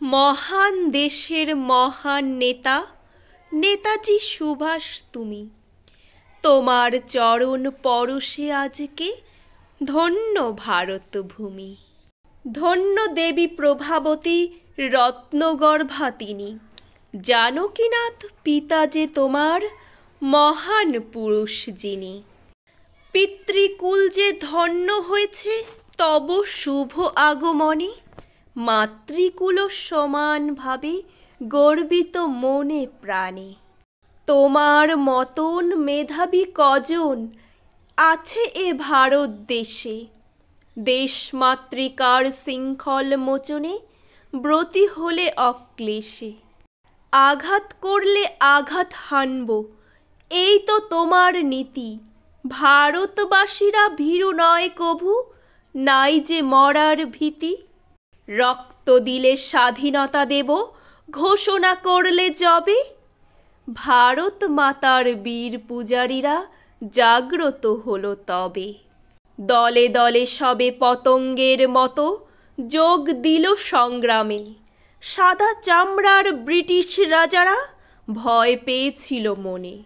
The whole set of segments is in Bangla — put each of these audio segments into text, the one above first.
মহান দেশের মহান নেতা নেতাজি সুভাষ তুমি। তোমার চরণ পরশে আজকে ধন্য ভারত ভূমি। ধন্য দেবী প্রভাবতী রত্নগর্ভা তিনি। জানকীনাথ পিতা যে তোমার মহান পুরুষ যিনি। পিতৃকুল যে ধন্য হয়েছে তব শুভ আগমনে। মাতৃকুল সমানভাবে গর্বিত মনে প্রাণে। তোমার মতন মেধাবী কজন আছে এ ভারত দেশে। দেশমাতৃকার শৃঙ্খল মোচনে ব্রতী হলে অক্লেশে। আঘাত করলে আঘাত হানব, এই তো তোমার নীতি। ভারতবাসীরা ভীরু নয় কভু, নাই যে মরার ভীতি। রক্ত দিলে স্বাধীনতা দেব, ঘোষণা করলে যবে। ভারত মাতার বীর পূজারীরা জাগ্রত হলো তবে। দলে দলে সবে পতঙ্গের মতো যোগ দিল সংগ্রামে। সাদা চামড়ার ব্রিটিশ রাজারা ভয় পেয়েছিল মনে।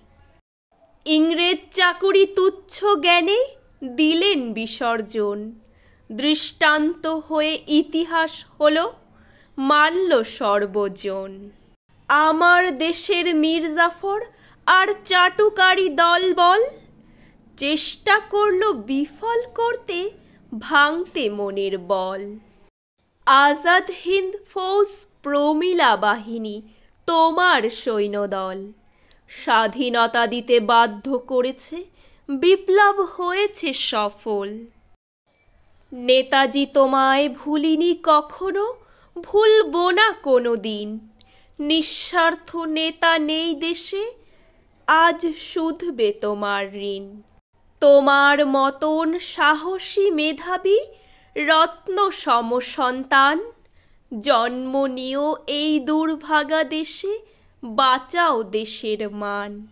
ইংরেজ চাকুরি তুচ্ছ জ্ঞানে দিলেন বিসর্জন। দৃষ্টান্ত হয়ে ইতিহাস হলো মানল সর্বজন। আমার দেশের মীরজাফর আর চাটুকারি দলবল চেষ্টা করল বিফল করতে, ভাঙতে মনের বল। আজাদ হিন্দ ফৌজ প্রমিলা বাহিনী তোমার সৈন্যদল। স্বাধীনতা দিতে বাধ্য করেছে, বিপ্লব হয়েছে সফল। নেতাজি তোমায় ভুলিনি কখনো, ভুলব না কোনো দিন। নিঃস্বার্থ নেতা নেই দেশে, আজ শুধবে তোমার ঋণ। তোমার মতন সাহসী মেধাবী রত্ন সম সন্তান জন্ম নিও এই দুর্ভাগা দেশে, বাঁচাও দেশের মান।